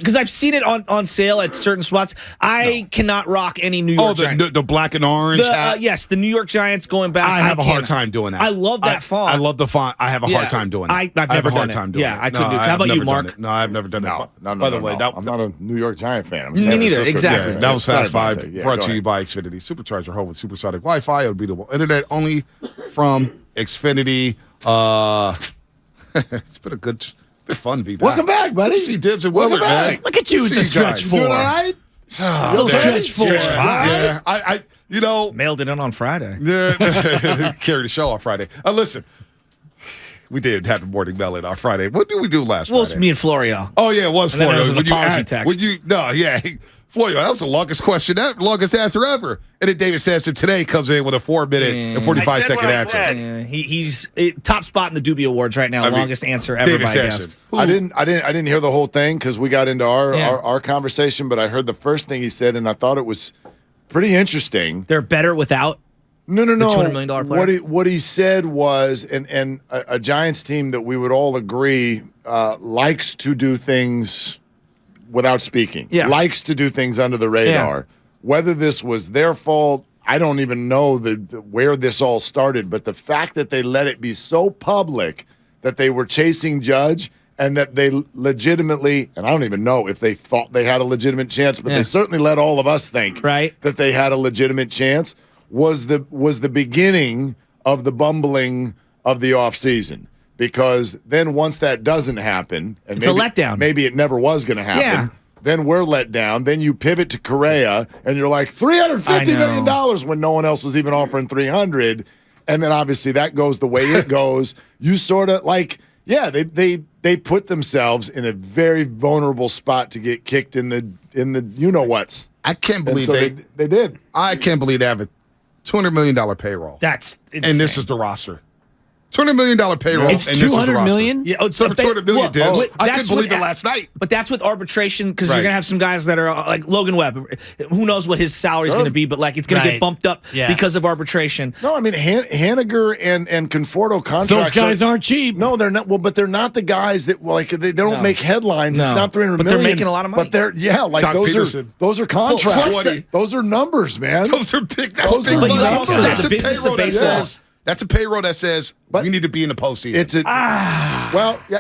because I've seen it on sale at certain spots. I cannot rock any New York Giants. The black and orange hat? Yes, the New York Giants going back. I have a hard time doing that. I love that font. I love the font. I have a hard time doing it. I've never done it. Yeah, I couldn't do it. How about you, Mark? No, I've never done it. No, By the way, I'm not a New York Giant fan. I'm Me neither, exactly. Yeah, that was Fast Five, Yeah, brought to you by Xfinity. Supercharge your home with supersonic Wi-Fi. Unbeatable internet only from Xfinity. It's been a good, fun beat. Welcome back, buddy. See Dibs and Willard, man. Look at you with the stretch four. Doing all right? Little stretch four. Yeah, Mailed it in on Friday. carried the show on Friday. Listen, we did have the morning mail in on Friday. What did we do last Friday? Well, it's me and Florio. Oh, yeah, it was And then Florio. there was an apology text. Florio, that was the longest question, longest answer ever. And then David Sampson today comes in with a 4-minute and 45-second answer. Yeah, he's top spot in the Doobie Awards right now. Longest answer ever David by a guest. I didn't hear the whole thing because we got into our conversation, but I heard the first thing he said, and I thought it was pretty interesting. They're better without. No. The $200 million player? What he said was, and a Giants team that we would all agree likes to do things without speaking. Yeah. Likes to do things under the radar. Yeah. Whether this was their fault, I don't even know where this all started, but the fact that they let it be so public that they were chasing Judge and that they legitimately, and I don't even know if they thought they had a legitimate chance, but they certainly let all of us think that they had a legitimate chance, was the beginning of the bumbling of the offseason. Because then once that doesn't happen, and it's a letdown. Maybe it never was going to happen. Yeah. Then we're let down. Then you pivot to Correa, and you're like $350 million when no one else was even offering $300. And then obviously that goes the way it goes. You sort of they put themselves in a very vulnerable spot to get kicked in the you know what's. I can't believe they did. I can't believe they have a $200 million payroll. That's insane. And this is the roster. $200 million payroll. It's and this is the $200 roster. million? Yeah, It's over $200 million, Dibs. I couldn't believe it last night. But that's with arbitration because you're Right. going to have some guys that are like Logan Webb. Who knows what his salary is going to be, but like it's going to get bumped up because of arbitration. No, I mean Haniger and Conforto contracts. Those guys aren't cheap. No, they're not. Well, but they're not the guys that they don't make headlines. No. It's not $300 million. But they're making a lot of money. But they're Chuck Peterson. those are contracts. Plus Those are numbers, man. Those are big. That's Those big are money. numbers. Also have That's the a business of payroll that baseball. says. That's a payroll that says we need to be in the postseason. It's a well, yeah.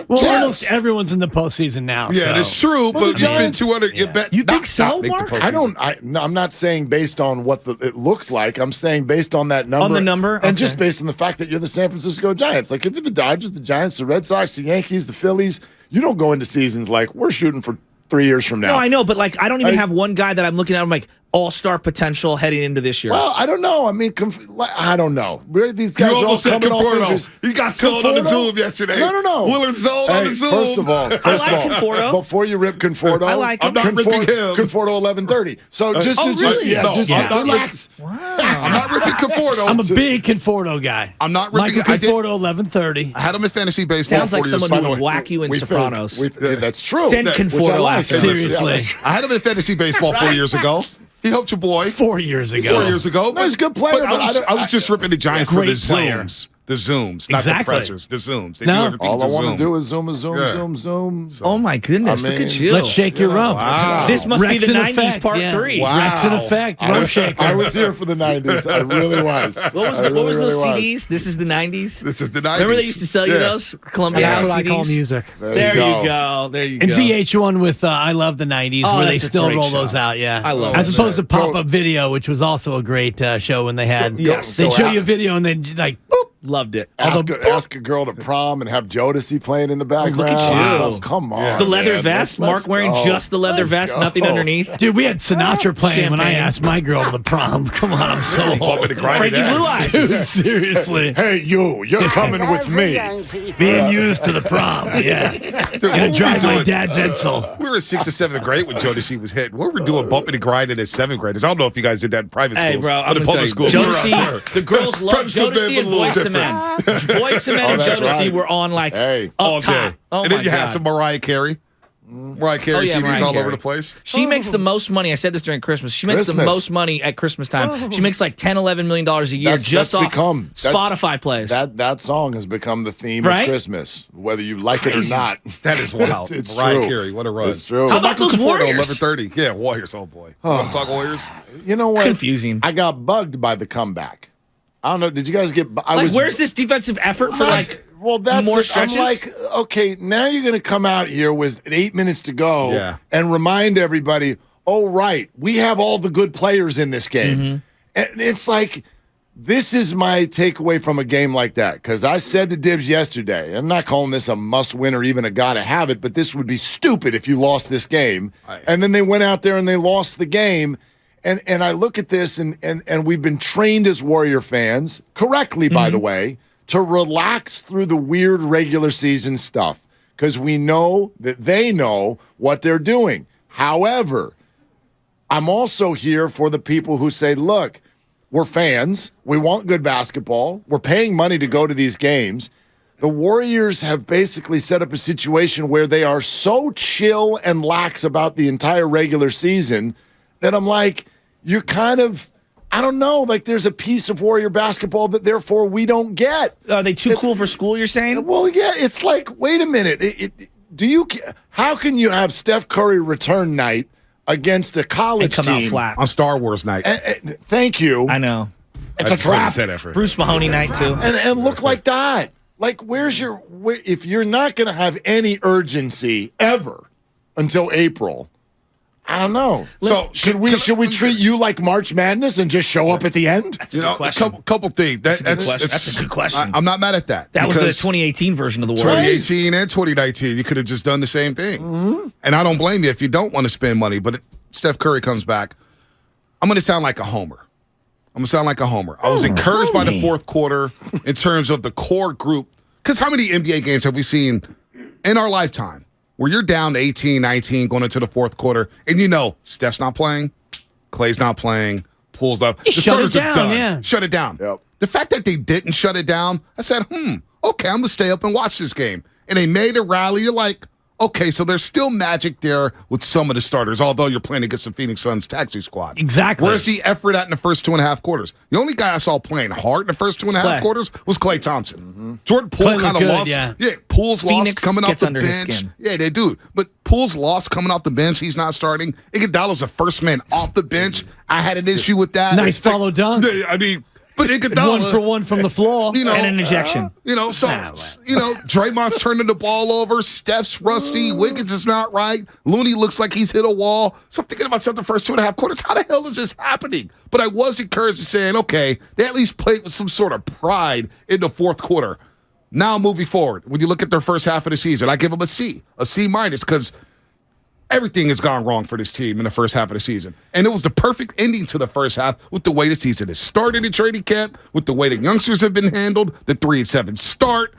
Well, yes. almost everyone's in the postseason now. Yeah, so. that's true. Well, But you spend Giants- $200. You bet. You think so, not make the Mark? postseason. I'm not saying based on what it looks like. I'm saying based on that number. On the number? And Okay. just based on the fact that you're the San Francisco Giants. Like if you're the Dodgers, the Giants, the Red Sox, the Yankees, the Phillies, you don't go into seasons like we're shooting for 3 years from now. No, I know, but like I don't even have one guy that I'm looking at. I'm like all-star potential heading into this year. Well, I don't know. I mean, I don't know. These guys You are all almost said coming off Conforto. injuries. He got sold on the Zoom yesterday. No. Willard sold on the Zoom. First of all, Conforto. before you rip Conforto, I like him. I'm not ripping him. Conforto 1130. So just really? relax. I'm not ripping Conforto. I'm a big Conforto guy. I'm not ripping. Michael Conforto, 1130. I had him in fantasy baseball. Sounds like 40 years someone who ago. would whack you in Sopranos. That's true. Send Which I Conforto like. after this. Seriously. I had him in fantasy baseball 4 years ago. He helped your boy 4 years ago. 4 years ago. No, he's a good player, But I was just ripping the Giants for Great the player. Zooms. The Zooms, not Exactly. the pressers. The Zooms. They No. do everything All to I want Zoom. to do is zoom. Yeah. Oh my goodness! I Look at mean, you. Let's shake your rump. Wow. This must Rex be the in 90s effect, part yeah. 3. Wow. Rex in effect. Rump shaker. I was here for the 90s. I really was. What was those CDs? This is the 90s. This is the 90s. Remember they used to sell you those Columbia That's House what I CDs? call music. There you go. There you And go. VH1 with I Love the 90s, Oh, where they that's a still great roll show. those out, yeah. I love As that opposed to shit. Pop-Up Video, which was also a great show when they had. Yes. They'd Go show out. you a video and then like, boop. Loved it. Ask a girl to prom and have Jodeci playing in the background. look at you. Oh, come on. The leather man. vest. Let's Mark wearing go. just the leather Let's vest, go. nothing underneath. Dude, we had Sinatra playing when I Champagne. asked my girl to the prom. Come on, I'm so old. Frankie Blue Eyes. Dude, seriously. Hey, you're coming with me. Being used to the prom, yeah. Gonna drive my dad's Edsel. We were in 6th or 7th grade when Jodeci was hit. We were doing bumping and grinding as 7th graders. I don't know if you guys did that in private schools. Hey, bro, or I'm the gonna public tell you, schools. We were out Jodeci, there. the girls love Private schools Jodeci may have and been a Boyz II little Men. Boyz II Men and that's Jodeci right. were on like Hey. All up day. top. Oh and my then you had God. some Mariah Carey. Mariah Carey CDs Mariah all Carey. over the place. She makes the most money. I said this during Christmas. She makes the most money at Christmas time. She makes like $10, $11 million a year off Spotify plays. That song has become the theme of Christmas, whether you like it or not. That is wild. It's Mariah true. Carey, what a run. It's true. How about those Warriors? 11:30. Yeah, Warriors. Oh boy. You want to talk Warriors? You know what? Confusing. I got bugged by the comeback. I don't know. Did you guys get? Where's this defensive effort for that's more stretches? I'm like, okay, now you're going to come out here with 8 minutes to go and remind everybody, oh, right, we have all the good players in this game. And it's like, this is my takeaway from a game like that. Because I said to Dibs yesterday, I'm not calling this a must-win or even a gotta have it, but this would be stupid if you lost this game. And then they went out there and they lost the game. And I look at this, and we've been trained as Warrior fans, correctly, by the way, to relax through the weird regular season stuff because we know that they know what they're doing. However, I'm also here for the people who say, look, we're fans. We want good basketball. We're paying money to go to these games. The Warriors have basically set up a situation where they are so chill and lax about the entire regular season that I'm like, you're kind of, I don't know, like there's a piece of Warrior basketball that therefore we don't get. Are they too cool for school, you're saying? Well, yeah, it's like, wait a minute. How can you have Steph Curry return night against a college and come team out flat on Star Wars night? Thank you. I know. It's a trap. Bruce Mahoney night too. And look like that. Like, if you're not going to have any urgency ever until April, I don't know. So should we treat you like March Madness and just show up at the end? That's a good question. Couple things. That's a good question. I'm not mad at that. That was the 2018 version of the Warriors. 2018 and 2019, you could have just done the same thing. And I don't blame you if you don't want to spend money. But Steph Curry comes back, I'm going to sound like a homer. I was encouraged by the fourth quarter in terms of the core group. Because how many NBA games have we seen in our lifetime where you're down 18, 19 going into the fourth quarter, and you know Steph's not playing, Clay's not playing, Poole's up. The starters are done. Shut it down. Yep. The fact that they didn't shut it down, I said, okay, I'm going to stay up and watch this game. And they made a rally. You're like, okay, so there's still magic there with some of the starters, although you're playing against the Phoenix Suns taxi squad. Exactly. Where's the effort at in the first 2.5 quarters? The only guy I saw playing hard in the first 2.5 quarters was Klay Thompson. Jordan Poole kind of lost. Yeah, Poole's lost coming off the bench. Yeah, they do. But Poole's lost coming off the bench. He's not starting. Iguodala's the first man off the bench. I had an issue with that. Nice follow dunk. I mean, but Iguodala, 1 for 1 from the floor, and an ejection. Draymond's turning the ball over. Steph's rusty. Wiggins is not right. Looney looks like he's hit a wall. So I'm thinking about myself the first 2.5 quarters. How the hell is this happening? But I was encouraged to saying, okay, they at least played with some sort of pride in the fourth quarter. Now moving forward, when you look at their first half of the season, I give them a C minus, because everything has gone wrong for this team in the first half of the season. And it was the perfect ending to the first half with the way the season has started in training camp, with the way the youngsters have been handled, the 3-7 start.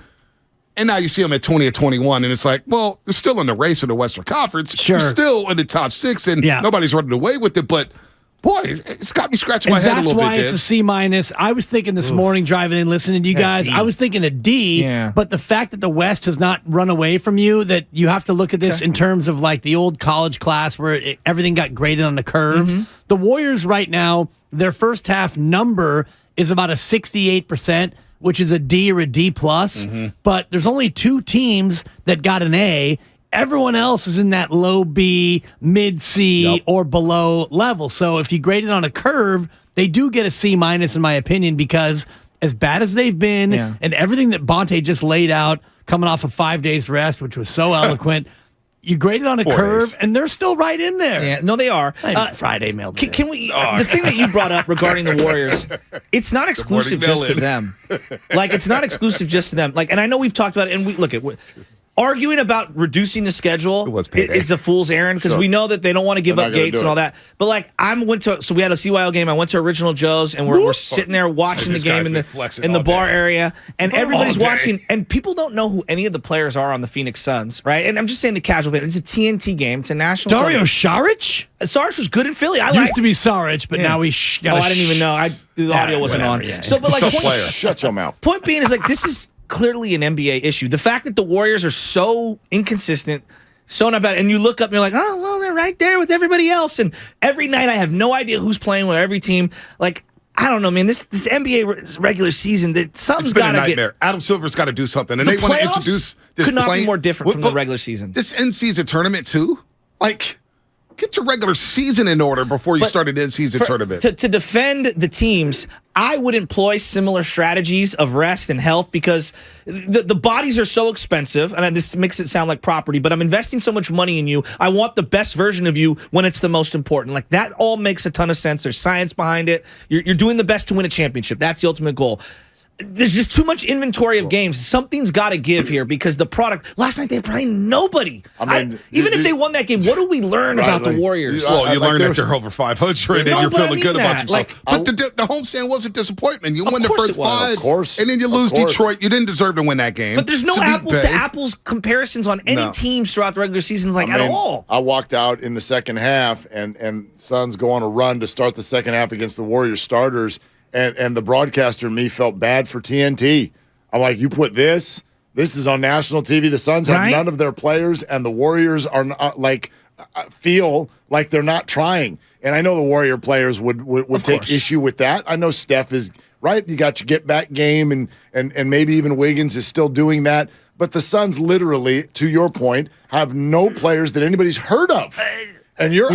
And now you see them at 20-21, and it's like, well, you're still in the race of the Western Conference. Sure. You're still in the top 6, and nobody's running away with it. But, boy, it's got me scratching my head a little bit. That's why it's a C minus. I was thinking this morning driving in, listening to you guys, I was thinking a D, but the fact that the West has not run away from you, that you have to look at this in terms of like the old college class where everything got graded on the curve. The Warriors right now, their first half number is about a 68%, which is a D or a D plus, but there's only 2 teams that got an A. Everyone else is in that low B, mid C, or below level. So if you grade it on a curve, they do get a C minus, in my opinion, because as bad as they've been and everything that Bonte just laid out coming off of 5 days rest, which was so eloquent, you grade it on a curve, and they're still right in there. Yeah, no, they are. Friday mail. Can we? The thing that you brought up regarding the Warriors, it's not exclusive just to them. Like, it's not exclusive just to them. Like, and I know we've talked about it, and we look at. Arguing about reducing the schedule, it's a fool's errand, because we know that they don't want to give up Gates and all that. But like, so we had a CYO game. I went to Original Joe's, and we're sitting there watching the game in the bar area, and everybody's watching, and people don't know who any of the players are on the Phoenix Suns, right? And I'm just saying the casual fan. It's a TNT game. It's a national. Dario Saric? Saric was good in Philly. Used to be Saric, but now we got. I didn't even know. The audio wasn't on. Yeah. So, but like, Shut your mouth. Point being is like, this is clearly an NBA issue. The fact that the Warriors are so inconsistent, So not bad. And you look up and you're like, oh, well, they're right there with everybody else. And every night I have no idea who's playing with every team. Like, I don't know, man. This NBA regular season, something's got to get. Adam Silver's got to do something, and they want to introduce this. Could not be more different from the regular season. This in-season tournament too. Like, get your regular season in order before you start an in-season tournament. To defend the teams, I would employ similar strategies of rest and health because the bodies are so expensive, and this makes it sound like property, but I'm investing so much money in you. I want the best version of you when it's the most important. Like, that all makes a ton of sense. There's science behind it. You're doing the best to win a championship. That's the ultimate goal. There's just too much inventory of games. Something's got to give here because the product. Last night they played nobody. Even if they won that game, what do we learn about the Warriors? Well, you learn that they're over 500 and you're feeling good about yourself. But the homestand was a disappointment. You won the first 5, and then you lose Detroit. You didn't deserve to win that game. But there's no apples to apples comparisons on any teams throughout the regular seasons, at all. I walked out in the second half, and Suns go on a run to start the second half against the Warriors starters. And the broadcaster and me felt bad for TNT. I'm like, you put this is on national TV. The Suns have none of their players, and the Warriors are not, feel like they're not trying. And I know the Warrior players would take issue with that. I know Steph is right. You got your get back game, and maybe even Wiggins is still doing that. But the Suns literally, to your point, have no players that anybody's heard of. And you're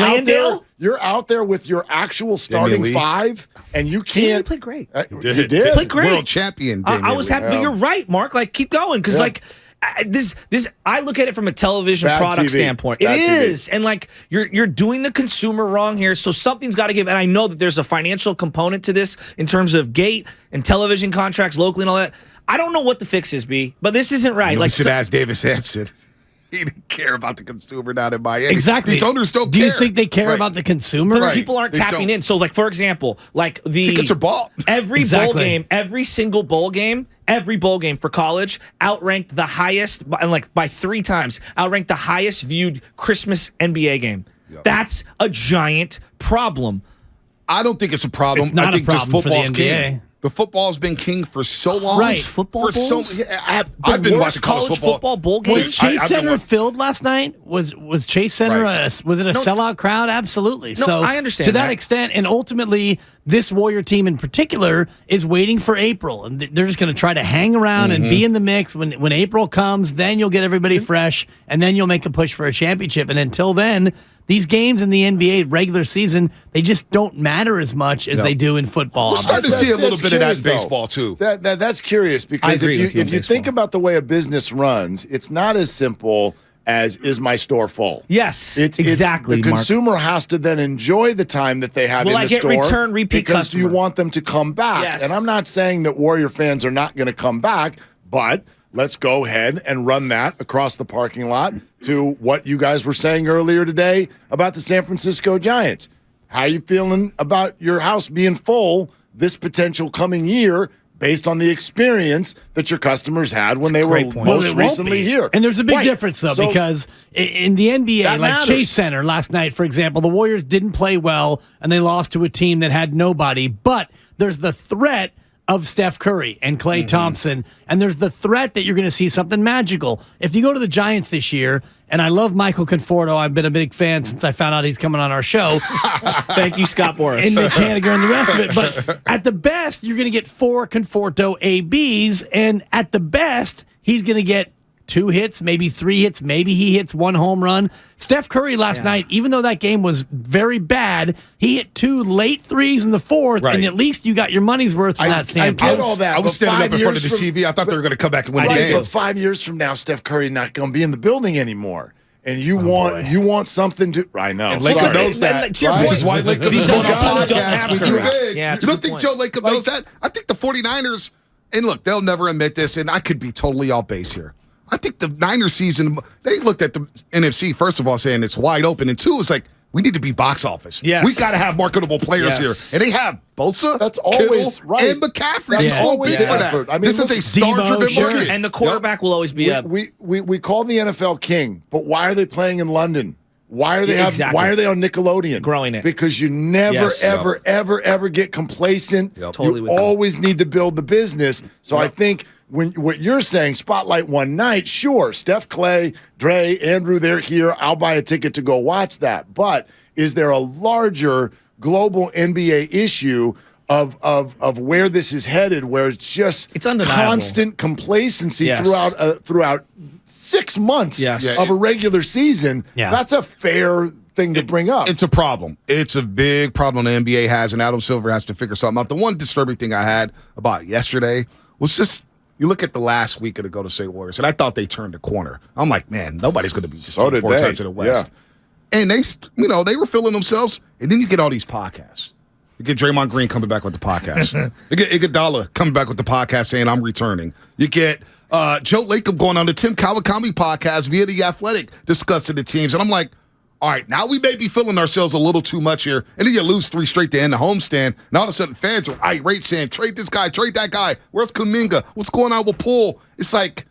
out there with your actual starting 5, and you can't. He played great. He did. Played great. World champion. I was happy. But you're right, Mark. Like, keep going, because this. I look at it from a television product standpoint. It is, and you're doing the consumer wrong here. So something's got to give. And I know that there's a financial component to this in terms of gate and television contracts locally and all that. I don't know what the fix is, B, but this isn't right. You should ask Davis Sampson. He didn't care about the consumer down in Miami. Exactly. These owners don't care. Do you think they care about the consumer? But people aren't tapping in. So, for example, the tickets are bought. Every bowl game, every single bowl game, every bowl game for college outranked the highest, by 3 times, outranked the highest viewed Christmas NBA game. Yep. That's a giant problem. I don't think it's a problem. It's not I think a problem just football's for the NBA. king. The football's been king for so long. Right. Football bowls? I've been watching college football bowl games. Was Chase Center filled last night? Was Chase Center was it a sellout crowd? Absolutely. No, so I understand to that extent, and ultimately, this Warrior team in particular is waiting for April, and they're just going to try to hang around and be in the mix. When April comes, then you'll get everybody fresh, and then you'll make a push for a championship. And until then, these games in the NBA regular season, they just don't matter as much as they do in football. We're starting to see a little bit of that in baseball, too. That's curious, because if you think about the way a business runs, it's not as simple as, is my store full? Yes, exactly. The consumer has to then enjoy the time that they have in the store. Return, repeat because customer. you want them to come back. Yes. And I'm not saying that Warrior fans are not going to come back, but let's go ahead and run that across the parking lot to what you guys were saying earlier today about the San Francisco Giants. How are you feeling about your house being full this potential coming year based on the experience that your customers had when they were most recently here? And there's a big difference, though, because in the NBA, like Chase Center last night, for example, the Warriors didn't play well, and they lost to a team that had nobody. But there's the threat of Steph Curry and Klay Thompson, and there's the threat that you're going to see something magical. If you go to the Giants this year, and I love Michael Conforto, I've been a big fan since I found out he's coming on our show. Thank you, Scott Boras. And Nick Hanniger and the rest of it. But at the best, you're going to get 4 Conforto ABs, and at the best, he's going to get 2 hits, maybe 3 hits, maybe he hits 1 home run. Steph Curry last night, even though that game was very bad, he hit 2 late threes in the 4th, and at least you got your money's worth from that standpoint. I get all that. I was standing up in front of the TV. I thought they were going to come back and win the game. But 5 years from now, Steph Curry's not going to be in the building anymore. And you want something to. I know. And Laker knows that. Which is why Laker These other teams don't have you to. don't think Joe Lacob knows that? I think the 49ers, and look, they'll never admit this, and I could be totally off base here. I think the Niners season, they looked at the NFC, first of all, saying it's wide open, and 2, it's like, we need to be box office. Yes. We've got to have marketable players here. And they have Bosa, that's always Kittle, and McCaffrey. That's always for that. I mean, this is a star-driven market. And the quarterback will always be up. We call the NFL king, but why are they playing in London? Why are they Why are they on Nickelodeon? Growing it. Because you never, ever get complacent. You always need to build the business. So I think when what you're saying, spotlight one night, sure, Steph, Clay, Dre, Andrew, they're here. I'll buy a ticket to go watch that. But is there a larger global NBA issue of where this is headed, where it's undeniable. Constant complacency throughout 6 months of a regular season? Yeah. That's a fair thing to bring up. It's a problem. It's a big problem the NBA has, and Adam Silver has to figure something out. The one disturbing thing I had about yesterday was just, you look at the last week of the Golden State Warriors, and I thought they turned the corner. I'm like, man, nobody's going to be just 4 times in the West. Yeah. And they were feeling themselves, and then you get all these podcasts. You get Draymond Green coming back with the podcast. You get Iguodala coming back with the podcast saying, I'm returning. You get Joe Lacob going on the Tim Kawakami podcast via The Athletic discussing the teams. And I'm like, all right, now we may be feeling ourselves a little too much here. And then you lose 3 straight to end the homestand. And all of a sudden fans are irate saying, trade this guy, trade that guy. Where's Kuminga? What's going on with Poole? It's like,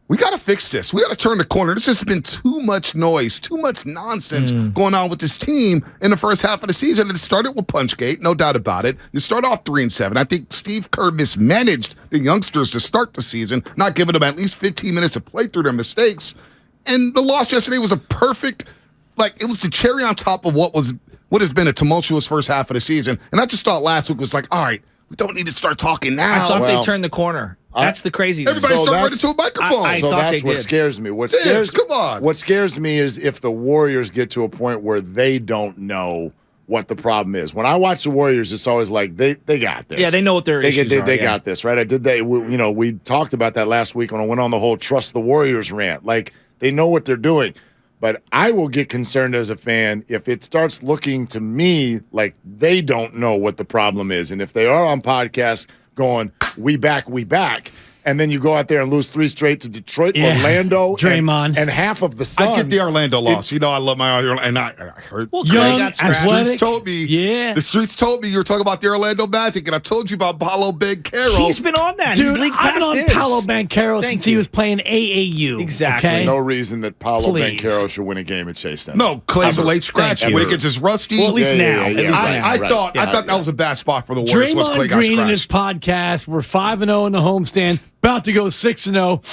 we got to fix this. We got to turn the corner. There's just been too much noise, too much nonsense going on with this team in the first half of the season. And it started with Punchgate, no doubt about it. You start off 3-7. I think Steve Kerr mismanaged the youngsters to start the season, not giving them at least 15 minutes to play through their mistakes. And the loss yesterday was a perfect, it was the cherry on top of what has been a tumultuous first half of the season. And I just thought last week was like, all right, we don't need to start talking now. I thought they turned the corner. That's the crazy thing. Everybody started running to a microphone. I thought that's they what did. scares me. Come on. What scares me is if the Warriors get to a point where they don't know what the problem is. When I watch the Warriors, it's always like they got this. Yeah, they know what their issues are. They got this, right? We talked about that last week when I went on the whole trust the Warriors rant. Like, they know what they're doing. But I will get concerned as a fan if it starts looking to me like they don't know what the problem is. And if they are on podcasts going, we back, and then you go out there and lose 3 straight to Detroit, Orlando, Draymond, and half of the Suns. I get the Orlando loss. I love my Orlando, and I heard. Well, young, got the streets told me. Yeah. The streets told me you were talking about the Orlando Magic, and I told you about Paolo Banchero. He's been on that. Dude, He's league I've been past on his. Paolo Banchero since he was playing AAU. Exactly. Okay? No reason that Paolo Please. Banchero should win a game at Chase Center. No, Clay's a late scratch. Wiggins is rusty. Well, at least now. I thought that was a bad spot for the Warriors. Once Clay Draymond got Green in his scratched. podcast, we're 5-0 in the homestand, about to go 6-0.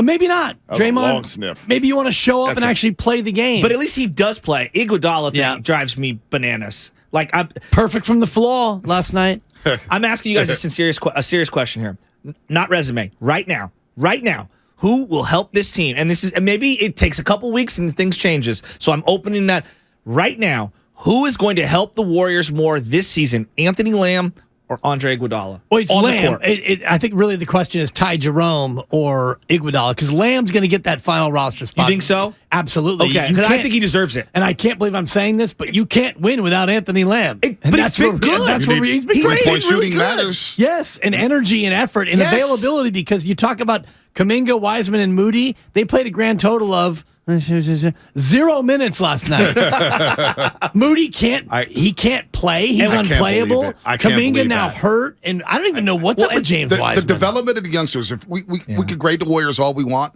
Maybe not. That was a Draymond, long sniff. maybe you want to show up and actually play the game. But at least he does play. Iguodala thing drives me bananas. I'm perfect from the floor last night. I'm asking you guys a serious question here. Not resume. Right now. Who will help this team? And maybe it takes a couple weeks and things changes. So I'm opening that right now. Who is going to help the Warriors more this season? Anthony Lamb or Andre Iguodala? Well, it's Lamb. I think really the question is Ty Jerome or Iguodala, because Lamb's going to get that final roster spot. You think so? Absolutely. Okay, because I think he deserves it. And I can't believe I'm saying this, but you can't win without Anthony Lamb. But he's been good. That's where he's been great. Point shooting matters. Yes, and energy and effort and availability, because you talk about Kuminga, Wiseman, and Moody. They played a grand total of 0 minutes last night. Moody can't play. He's unplayable. Kuminga now hurt, and I don't even know what's up with James Wiseman. The development of the youngsters, if we could grade the Warriors all we want,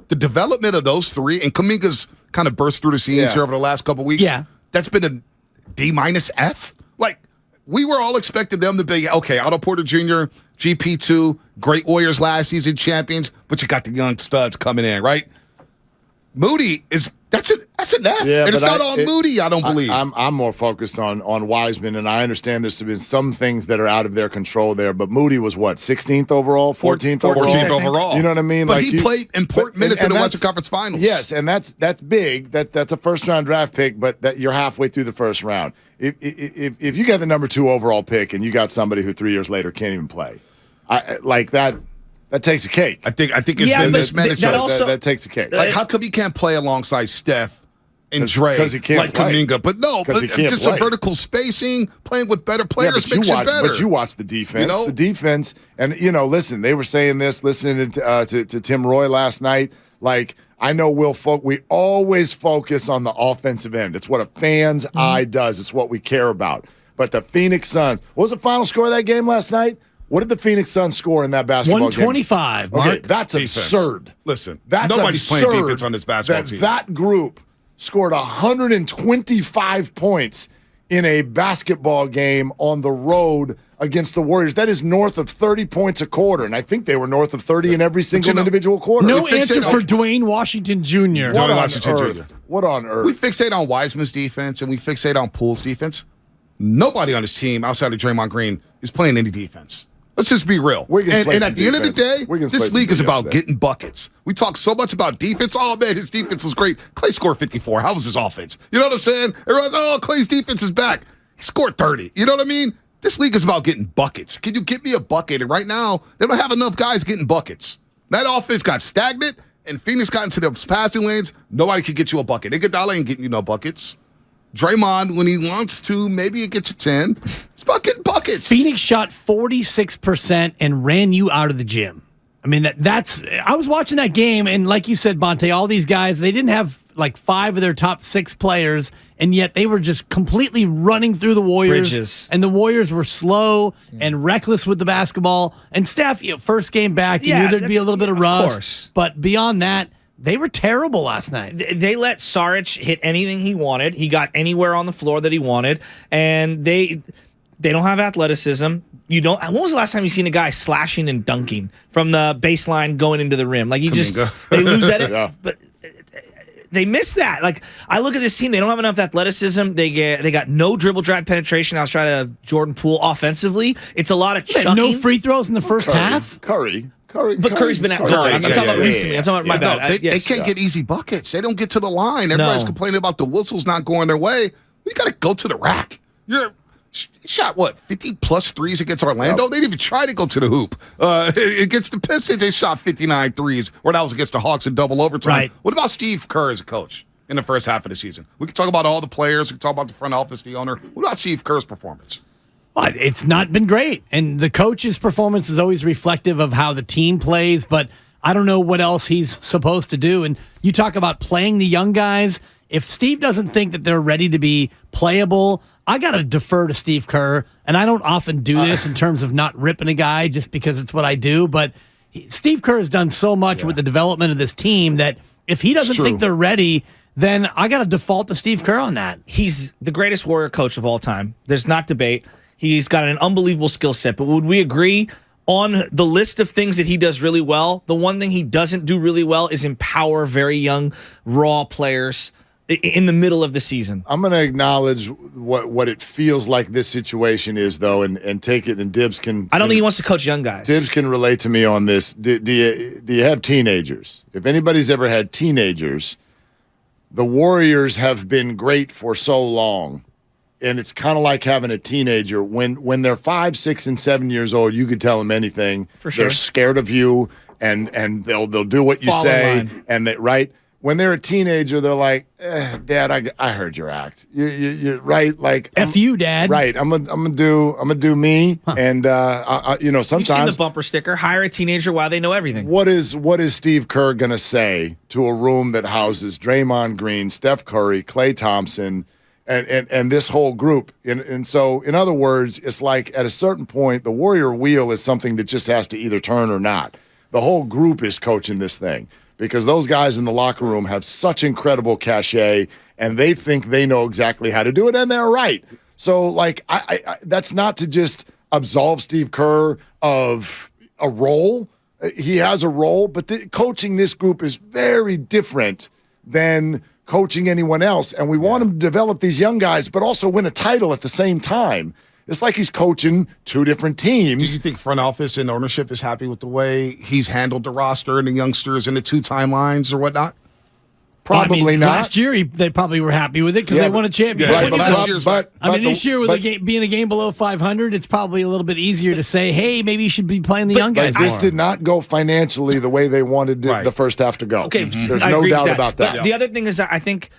the development of those 3, and Kuminga's kind of burst through the scenes here over the last couple of weeks, that's been a D-F. We were all expecting them to be, okay, Otto Porter Jr., GP2, great Warriors last season champions, but you got the young studs coming in, right? Moody that's an F. Yeah, and it's not all Moody, I don't believe. I'm more focused on Wiseman, and I understand there's been some things that are out of their control there, but Moody was what, 16th overall, 14th overall? 14th overall. You know what I mean? But he played important minutes in the Western Conference Finals. Yes, and that's big. That's a first-round draft pick, but that you're halfway through the first round. If you got the number 2 overall pick and you got somebody who 3 years later can't even play, that takes a cake. I think it's been mismanaged. That takes a cake. How come he can't play alongside Steph and Dre? Because he can't play. Kuminga. But just a vertical spacing, playing with better players makes you better. But you watch the defense. The defense, and listen, they were saying this, listening to Tim Roy last night. I know we always focus on the offensive end. It's what a fan's eye does. It's what we care about. But the Phoenix Suns, what was the final score of that game last night? What did the Phoenix Suns score in that basketball 125, game? 125, Mark. Okay, that's defense. absurd. Listen, that's nobody's absurd playing defense on this basketball team. That group scored 125 points in a basketball game on the road against the Warriors. That is north of 30 points a quarter, and I think they were north of 30 in every single individual quarter. No answer for Dwayne Washington Jr. What on earth? We fixate on Wiseman's defense, and we fixate on Poole's defense. Nobody on this team outside of Draymond Green is playing any defense. Let's just be real. And at the end of the day, this league is about getting buckets. We talk so much about defense. Oh, man, his defense was great. Clay scored 54. How was his offense? You know what I'm saying? Everyone's, oh, Clay's defense is back. He scored 30. You know what I mean? This league is about getting buckets. Can you get me a bucket? And right now, they don't have enough guys getting buckets. That offense got stagnant, and Phoenix got into the passing lanes. Nobody can get you a bucket. Iguodala ain't getting you no buckets. Draymond, when he wants to, maybe it gets you 10. It's about getting buckets. Phoenix shot 46% and ran you out of the gym. I mean, that's. I was watching that game, and like you said, Bonte, all these guys, they didn't have like 5 of their top 6 players, and yet they were just completely running through the Warriors. Bridges. And the Warriors were slow and reckless with the basketball. And Steph, first game back, you knew there'd be a little bit of rust. Course. But beyond that, they were terrible last night. They let Saric hit anything he wanted. He got anywhere on the floor that he wanted, and they don't have athleticism. You don't. When was the last time you seen a guy slashing and dunking from the baseline going into the rim? Like they lose at it, Yeah. but they miss that. Like I look at this team, they don't have enough athleticism. They got no dribble drive penetration outside of Jordan Poole offensively. It's a lot of chucking. No free throws in the first half. Curry. But Curry's been gone. I'm talking about recently. I'm talking about my bad. They can't get easy buckets. They don't get to the line. Everybody's complaining about the whistles not going their way. We got to go to the rack. You're shot, 50-plus threes against Orlando? Yep. They didn't even try to go to the hoop. Against the Pistons, they shot 59 threes, where that was against the Hawks in double overtime. Right. What about Steve Kerr as a coach in the first half of the season? We can talk about all the players. We can talk about the front office, the owner. What about Steve Kerr's performance? But it's not been great. And the coach's performance is always reflective of how the team plays, but I don't know what else he's supposed to do. And you talk about playing the young guys. If Steve doesn't think that they're ready to be playable, I got to defer to Steve Kerr. And I don't often do this in terms of not ripping a guy just because it's what I do. But Steve Kerr has done so much with the development of this team that if he doesn't think they're ready, then I got to default to Steve Kerr on that. He's the greatest Warrior coach of all time. There's not debate. He's got an unbelievable skill set, but would we agree on the list of things that he does really well? The one thing he doesn't do really well is empower very young, raw players in the middle of the season. I'm going to acknowledge what it feels like this situation is, though, and take it. And Dibs can. I don't think he wants to coach young guys. Dibs can relate to me on this. Do you have teenagers? If anybody's ever had teenagers, the Warriors have been great for so long. And it's kind of like having a teenager. When they're 5, 6, and 7 years old, you can tell them anything. For sure. They're scared of you, and they'll do what you say. And right when they're a teenager, they're like, "Dad, I heard your act. You're right. Like F you, Dad. Right. I'm gonna do me. Huh. And sometimes you've seen the bumper sticker. Hire a teenager while they know everything. What is Steve Kerr gonna say to a room that houses Draymond Green, Steph Curry, Klay Thompson? And this whole group. And so, in other words, it's like at a certain point, the Warrior wheel is something that just has to either turn or not. The whole group is coaching this thing because those guys in the locker room have such incredible cachet, and they think they know exactly how to do it, and they're right. So, like, I that's not to just absolve Steve Kerr of a role. He has a role, but coaching this group is very different than coaching anyone else, and we want him to develop these young guys, but also win a title at the same time. It's like he's coaching 2 different teams. Do you think front office and ownership is happy with the way he's handled the roster and the youngsters and the 2 timelines or whatnot? Probably not. Last year, they probably were happy with it because they won a championship. Right, this year, with being a game below 500, it's probably a little bit easier to say, hey, maybe you should be playing the young guys more. This did not go financially the way they wanted the first half to go. Okay, There's no doubt about that. The other thing is that I think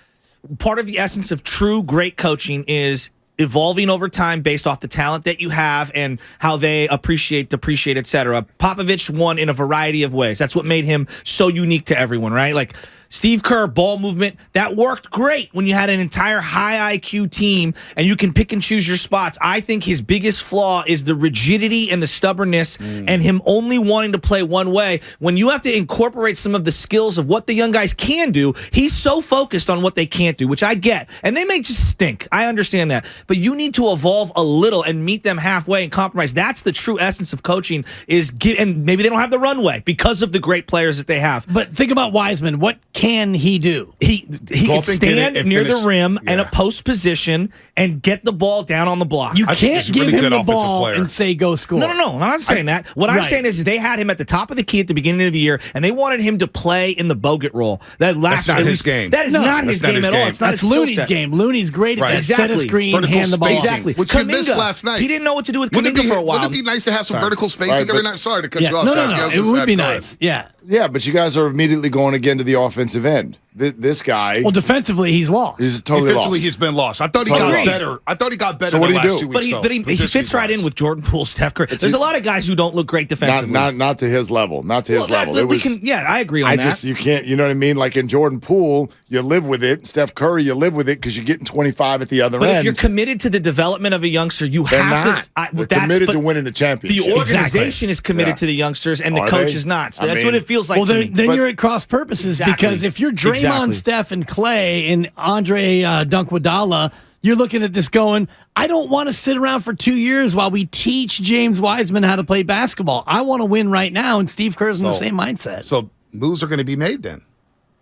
part of the essence of true great coaching is evolving over time based off the talent that you have and how they appreciate, depreciate, etc. Popovich won in a variety of ways. That's what made him so unique to everyone, right? Like Steve Kerr, ball movement, that worked great when you had an entire high IQ team and you can pick and choose your spots. I think his biggest flaw is the rigidity and the stubbornness and him only wanting to play one way. When you have to incorporate some of the skills of what the young guys can do, he's so focused on what they can't do, which I get. And they may just stink. I understand that. but you need to evolve a little and meet them halfway and compromise. That's the true essence of coaching and maybe they don't have the runway because of the great players that they have. But think about Wiseman. What can he do? He can stand near the rim and a post position and get the ball down on the block. You can't give him the ball and say go score. No, I'm not saying that. What I'm saying is they had him at the top of the key at the beginning of the year, and they wanted him to play in the Bogut role. That's not his game. That is not his game at all. It's not That's Looney's game. Looney's great at that. Set a screen, hand the ball. Exactly. Which you missed last night. He didn't know what to do with Kuminga for a while. Wouldn't it be nice to have some vertical spacing every night? Sorry to cut you off. No. It would be nice. Yeah. Yeah, but you guys are immediately going again to the offensive end. This guy. Well, defensively, he's lost. He's totally Defensively, he's been lost. I thought he got better. I thought he got better. So what do you do? 2 weeks, but he fits right in with Jordan Poole, Steph Curry. There's a lot of guys who don't look great defensively. Not to his level. Not to his level. I agree on that. You can't. You know what I mean? Like in Jordan Poole, you live with it. Steph Curry, you live with it because you're getting 25 at the other end. But if you're committed to the development of a youngster, you have to. They're committed to winning the championship. The organization is committed to the youngsters, and the coach is not. So that's what it feels like. Well, then you're at cross purposes because if you're Draymond, Steph, and Clay and Andre Dunkwidala, you're looking at this going, I don't want to sit around for 2 years while we teach James Wiseman how to play basketball. I want to win right now, and Steve Kerr's in the same mindset. So moves are going to be made then?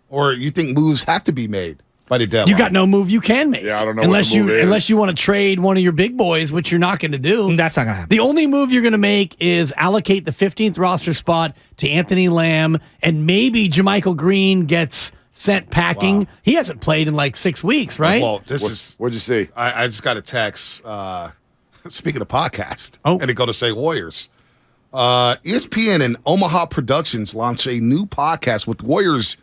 Or you think moves have to be made by the deadline? You got no move you can make. Yeah, I don't know unless what the move is. Unless you want to trade one of your big boys, which you're not going to do. That's not going to happen. The only move you're going to make is allocate the 15th roster spot to Anthony Lamb, and maybe JaMychal Green gets sent packing. Wow. He hasn't played in like 6 weeks, right? Well, what'd you see? I just got a text. Speaking of podcast, and it go to say Warriors. ESPN and Omaha Productions launch a new podcast with Warriors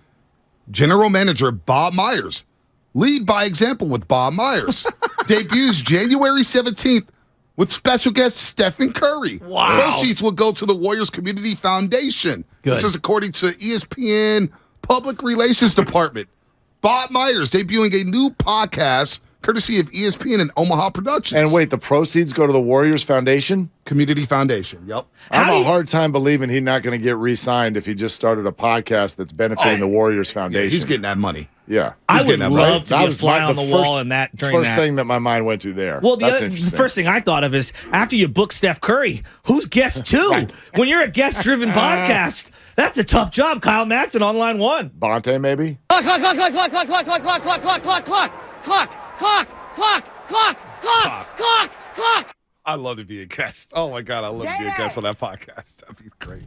general manager Bob Myers. Lead by example with Bob Myers. Debuts January 17th with special guest Stephen Curry. Wow. Proceeds will go to the Warriors Community Foundation. Good. This is according to ESPN Public Relations Department. Bob Myers debuting a new podcast courtesy of ESPN and Omaha Productions. And wait, the proceeds go to the Warriors Foundation? Community Foundation, yep. I have a hard time believing he's not going to get re-signed if he just started a podcast that's benefiting the Warriors Foundation. Yeah, he's getting that money. Yeah. I would love to be a fly on the wall in that during that. First thing that my mind went to there. Well, the first thing I thought of is after you book Steph Curry, who's guest two? When you're a guest-driven podcast, that's a tough job. Kyle Madsen on line one. Bonte, maybe? Clock, clock, clock, clock, clock, clock, clock, clock, clock, clock, clock, clock, clock, clock, clock, clock, clock, clock, clock. I'd love to be a guest. Oh, my God, I'd love to be a guest on that podcast. That'd be great.